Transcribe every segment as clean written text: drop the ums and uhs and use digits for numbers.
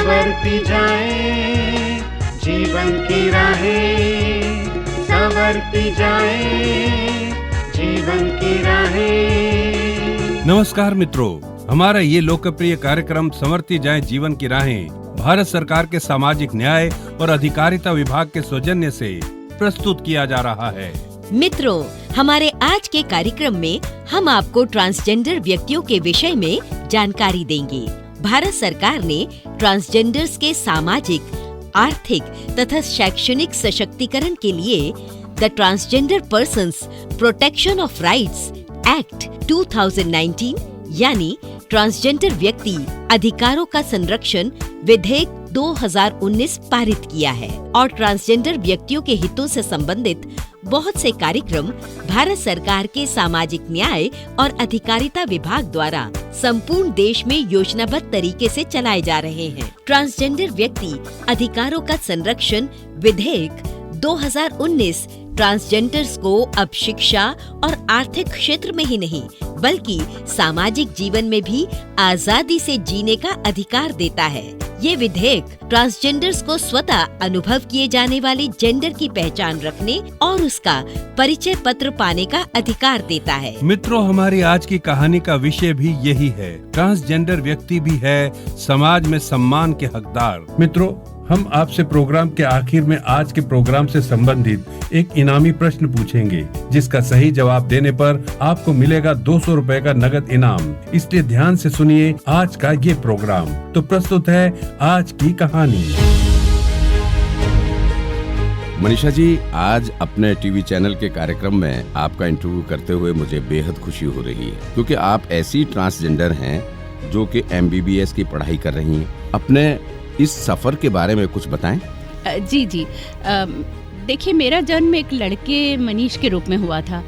संवरती जाए जीवन की राहें, संवरती जाए जीवन की राहें। नमस्कार मित्रों, हमारा ये लोकप्रिय कार्यक्रम संवरती जाए जीवन की राहें भारत सरकार के सामाजिक न्याय और अधिकारिता विभाग के सौजन्य से प्रस्तुत किया जा रहा है। मित्रों, हमारे आज के कार्यक्रम में हम आपको ट्रांसजेंडर व्यक्तियों के विषय में जानकारी देंगे। भारत सरकार ने ट्रांसजेंडर्स के सामाजिक, आर्थिक तथा शैक्षणिक सशक्तिकरण के लिए the transgender persons protection of rights act 2019 यानी ट्रांसजेंडर व्यक्ति अधिकारों का संरक्षण विधेयक 2019 पारित किया है और ट्रांसजेंडर व्यक्तियों के हितों से संबंधित बहुत से कार्यक्रम भारत सरकार के सामाजिक न्याय और अधिकारिता विभाग द्वारा संपूर्ण देश में योजनाबद्ध तरीके से चलाए जा रहे हैं। ट्रांसजेंडर व्यक्ति अधिकारों का संरक्षण विधेयक 2019 ट्रांसजेंडर्स को अब शिक्षा और आर्थिक क्षेत्र में ही नहीं बल्कि सामाजिक जीवन में भी आजादी से जीने का अधिकार देता है। ये विधेयक ट्रांसजेंडर्स को स्वतः अनुभव किए जाने वाले जेंडर की पहचान रखने और उसका परिचय पत्र पाने का अधिकार देता है। मित्रों, हमारी आज की कहानी का विषय भी यही है। ट्रांसजेंडर व्यक्ति भी है समाज में सम्मान के हकदार। मित्रों, हम आपसे प्रोग्राम के आखिर में आज के प्रोग्राम से संबंधित एक इनामी प्रश्न पूछेंगे, जिसका सही जवाब देने पर आपको मिलेगा 200 रुपए का नगद इनाम। इसलिए ध्यान से सुनिए आज का ये प्रोग्राम। तो प्रस्तुत है आज की कहानी। मनीषा जी, आज अपने टीवी चैनल के कार्यक्रम में आपका इंटरव्यू करते हुए मुझे बेहद खुशी हो रही है, क्योंकि आप ऐसी ट्रांसजेंडर हैं जो कि MBBS की पढ़ाई कर रही हैं। अपने इस सफर के बारे में कुछ बताएं। जी देखिए, मेरा जन्म एक लड़के मनीष के रूप में हुआ था,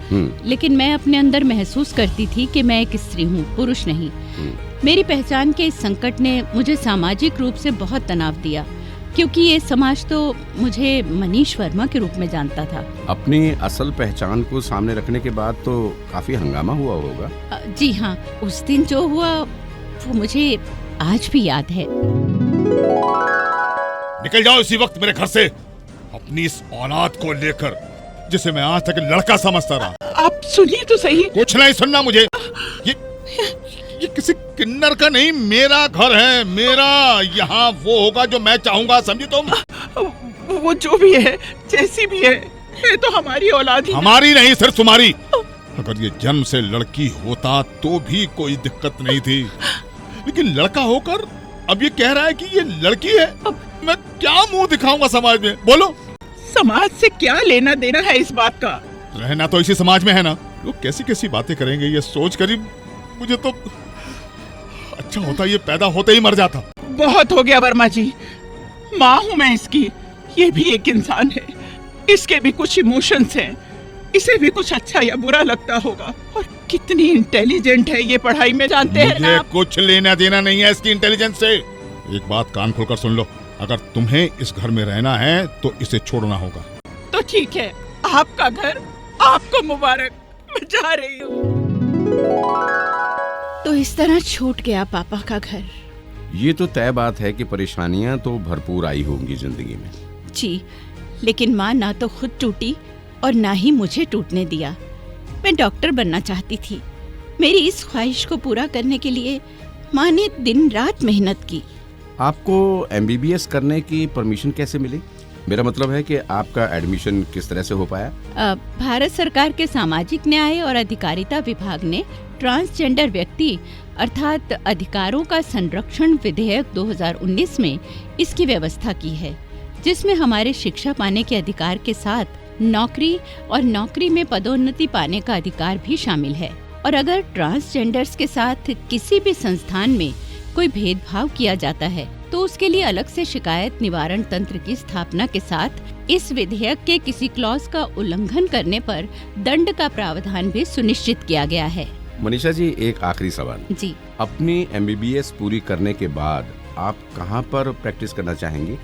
लेकिन मैं अपने अंदर महसूस करती थी कि मैं एक स्त्री हूँ, पुरुष नहीं। मेरी पहचान के इस संकट ने मुझे सामाजिक रूप से बहुत तनाव दिया, क्योंकि ये समाज तो मुझे मनीष वर्मा के रूप में जानता था। अपनी असल पहचान को सामने रखने के बाद तो काफी हंगामा हुआ होगा। जी हाँ, उस दिन जो हुआ वो मुझे आज भी याद है। निकल जाओ इसी वक्त मेरे घर से, अपनी इस औलाद को लेकर जिसे मैं आज तक लड़का समझता रहा। आप सुनिए तो सही। कुछ नहीं सुनना मुझे। ये किसी किन्नर का नहीं, मेरा घर है, मेरा। यहाँ वो होगा जो मैं चाहूंगा, समझी तुम? वो जो भी है, जैसी भी है तो हमारी औलाद ही। हमारी नहीं, सिर्फ तुम्हारी। अगर ये जन्म से लड़की होता तो भी कोई दिक्कत नहीं थी, लेकिन लड़का होकर अब ये कह रहा है कि ये लड़की है। मैं क्या मुंह दिखाऊंगा समाज में, बोलो? समाज से क्या लेना देना है इस बात का? रहना तो इसी समाज में है ना। लोग कैसी कैसी बातें करेंगे ये सोच कर ही मुझे तो अच्छा होता ये पैदा होते ही मर जाता। बहुत हो गया वर्मा जी, माँ हूँ मैं इसकी। ये भी एक इंसान है, इसके भी कुछ इमोशंस हैं। इसे भी कुछ अच्छा या बुरा लगता होगा। और कितनी इंटेलिजेंट है ये पढ़ाई में, जानते हैं ना? कुछ लेना देना नहीं है इसकी इंटेलिजेंस से। एक बात कान खोलकर सुन लो, अगर तुम्हें इस घर में रहना है तो इसे छोड़ना होगा। तो ठीक है, आपका घर आपको मुबारक, मैं जा रही हूँ। तो इस तरह छूट गया पापा का घर। ये तो तय बात है कि परेशानियां तो भरपूर आई होंगी जिंदगी में। जी, लेकिन माँ ना तो खुद टूटी और ना ही मुझे टूटने दिया। मैं डॉक्टर बनना चाहती थी। मेरी इस ख्वाहिश को पूरा करने के लिए माँ ने दिन रात मेहनत की। आपको MBBS करने की परमिशन कैसे मिली? मेरा मतलब है कि आपका एडमिशन किस तरह से हो पाया? भारत सरकार के सामाजिक न्याय और अधिकारिता विभाग ने ट्रांसजेंडर व्यक्ति अर्थात अधिकारों का संरक्षण विधेयक 2019 में इसकी व्यवस्था की है, जिसमें हमारे शिक्षा पाने के अधिकार के साथ नौकरी और नौकरी में पदोन्नति पाने का अधिकार भी शामिल है। और अगर ट्रांसजेंडर्स के साथ किसी भी संस्थान में कोई भेदभाव किया जाता है तो उसके लिए अलग से शिकायत निवारण तंत्र की स्थापना के साथ इस विधेयक के किसी क्लॉज का उल्लंघन करने पर दंड का प्रावधान भी सुनिश्चित किया गया है। मनीषा जी, एक आखिरी सवाल। जी, अपनी MBBS पूरी करने के बाद आप कहाँ पर प्रैक्टिस करना चाहेंगी?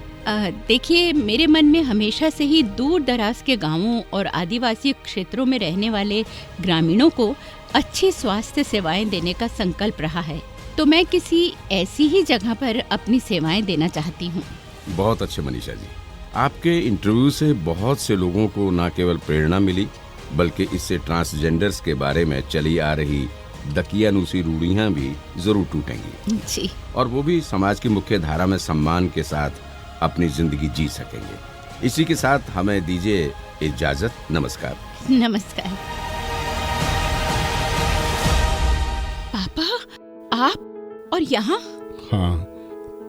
देखिए, मेरे मन में हमेशा से ही दूर दराज के गांवों और आदिवासी क्षेत्रों में रहने वाले ग्रामीणों को अच्छी स्वास्थ्य सेवाएं देने का संकल्प रहा है। तो मैं किसी ऐसी ही जगह पर अपनी सेवाएं देना चाहती हूँ। बहुत अच्छे मनीषा जी, आपके इंटरव्यू से बहुत से लोगों को न केवल प्रेरणा मिली बल्कि इससे ट्रांसजेंडर्स के बारे में चली आ रही दकियानूसी रूढ़ियां भी जरूर टूटेंगी जी। और वो भी समाज की मुख्य धारा में सम्मान के साथ अपनी जिंदगी जी सकेंगे। इसी के साथ हमें दीजिए इजाजत। नमस्कार। नमस्कार। पापा, आप और यहाँ? हाँ,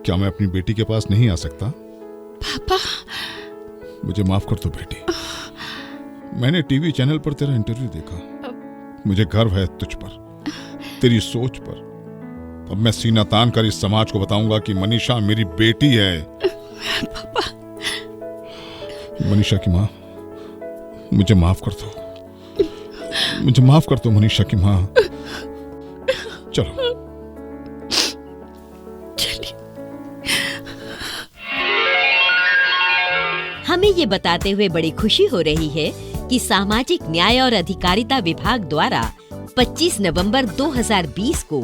क्या मैं अपनी बेटी के पास नहीं आ सकता? पापा, मुझे माफ कर दो बेटी। मैंने टीवी चैनल पर तेरा इंटरव्यू देखा। मुझे गर्व है तुझ पर, तेरी सोच पर। अब मैं सीना तान कर इस समाज को बताऊंगा कि मनीषा मेरी बेटी है। पापा। मनीषा की माँ, मुझे माफ कर दो। मुझे माफ कर दो मनीषा की माँ। चलो। हमें ये बताते हुए बड़ी खुशी हो रही है कि सामाजिक न्याय और अधिकारिता विभाग द्वारा 25 नवंबर 2020 को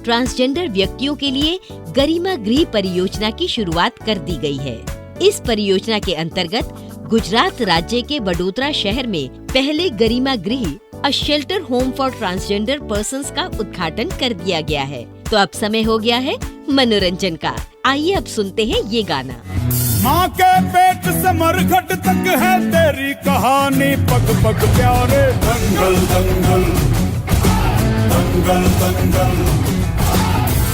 ट्रांसजेंडर व्यक्तियों के लिए गरिमा गृह परियोजना की शुरुआत कर दी गई है। इस परियोजना के अंतर्गत गुजरात राज्य के वडोदरा शहर में पहले गरिमा गृह a shelter home for transgender persons का उद्घाटन कर दिया गया है। तो अब समय हो गया है मनोरंजन का। आइए अब सुनते हैं ये गाना। माँ के पेट से मरघट तक है तेरी कहानी, पग पग प्यारे। दंगल दंगल दंगल दंगल,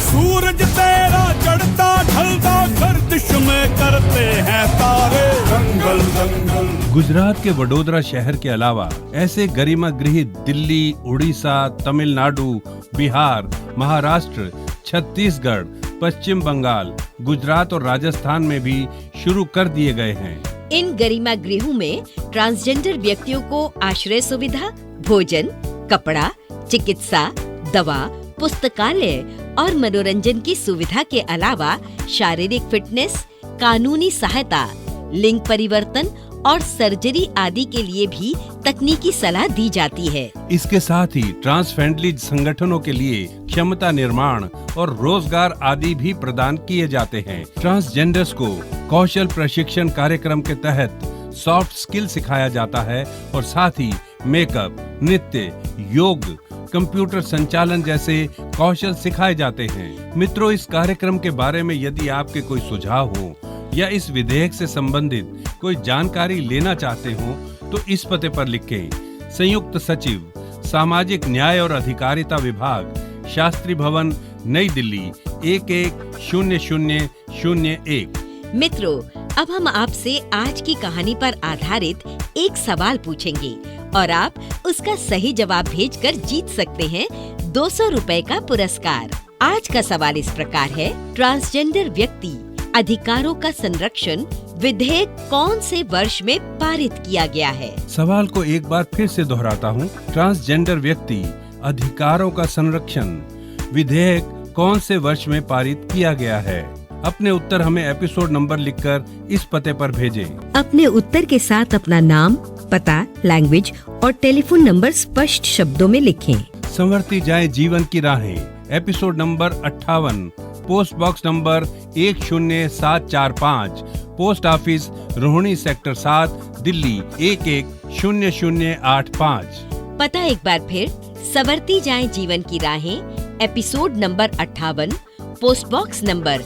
सूरज तेरा चढ़ता ढलता गर्दिश में करते हैं तारे। दंगल दंगल। गुजरात के वडोदरा शहर के अलावा ऐसे गरिमा गृह दिल्ली, उड़ीसा, तमिलनाडु, बिहार, महाराष्ट्र, छत्तीसगढ़, पश्चिम बंगाल, गुजरात और राजस्थान में भी शुरू कर दिए गए हैं। इन गरिमा गृहों में ट्रांसजेंडर व्यक्तियों को आश्रय सुविधा, भोजन, कपड़ा, चिकित्सा, दवा, पुस्तकालय और मनोरंजन की सुविधा के अलावा शारीरिक फिटनेस, कानूनी सहायता, लिंग परिवर्तन और सर्जरी आदि के लिए भी तकनीकी सलाह दी जाती है। इसके साथ ही ट्रांस फ्रेंडली संगठनों के लिए क्षमता निर्माण और रोजगार आदि भी प्रदान किए जाते हैं। ट्रांसजेंडर्स को कौशल प्रशिक्षण कार्यक्रम के तहत सॉफ्ट स्किल सिखाया जाता है और साथ ही मेकअप, नृत्य, योग, कंप्यूटर संचालन जैसे कौशल सिखाए जाते हैं। मित्रों, इस कार्यक्रम के बारे में यदि आपके कोई सुझाव हो या इस विधेयक से संबंधित कोई जानकारी लेना चाहते हो तो इस पते पर लिखें। संयुक्त सचिव, सामाजिक न्याय और अधिकारिता विभाग, शास्त्री भवन, नई दिल्ली 110001। मित्रों, अब हम आपसे आज की कहानी पर आधारित एक सवाल पूछेंगे और आप उसका सही जवाब भेजकर जीत सकते हैं 200 रुपए का पुरस्कार। आज का सवाल इस प्रकार है, ट्रांसजेंडर व्यक्ति अधिकारों का संरक्षण विधेयक कौन से वर्ष में पारित किया गया है? सवाल को एक बार फिर से दोहराता हूँ। ट्रांसजेंडर व्यक्ति अधिकारों का संरक्षण विधेयक कौन से वर्ष में पारित किया गया है? अपने उत्तर हमें एपिसोड नंबर लिखकर इस पते पर भेजें। अपने उत्तर के साथ अपना नाम, पता, लैंग्वेज और टेलीफोन नंबर स्पष्ट शब्दों में लिखें। संवरती जाए जीवन की राहें, episode number 58, post box number 10745, post office Rohini sector 7, Delhi 110085। पता एक बार फिर, संवरती जाए जीवन की राहें, episode number 58, post box number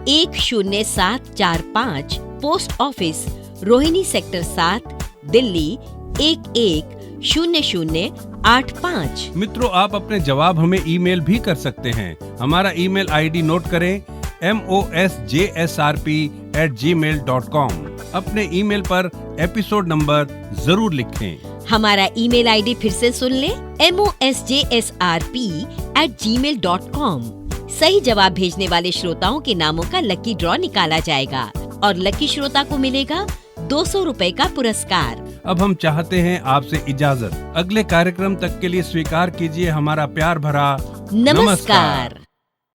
10745, post office Rohini sector 7, Delhi 110085। मित्रों, आप अपने जवाब हमें ईमेल भी कर सकते हैं। हमारा ईमेल आईडी नोट करें, mosjsrp@gmail.com। अपने ईमेल पर एपिसोड नंबर जरूर लिखें। हमारा ईमेल आईडी फिर से सुन लें, mosjsrp@gmail.com। सही जवाब भेजने वाले श्रोताओं के नामों का लकी ड्रॉ निकाला जाएगा और लकी श्रोता को मिलेगा 200 रुपए का पुरस्कार। अब हम चाहते हैं आपसे इजाजत। अगले कार्यक्रम तक के लिए स्वीकार कीजिए हमारा प्यार भरा नमस्कार।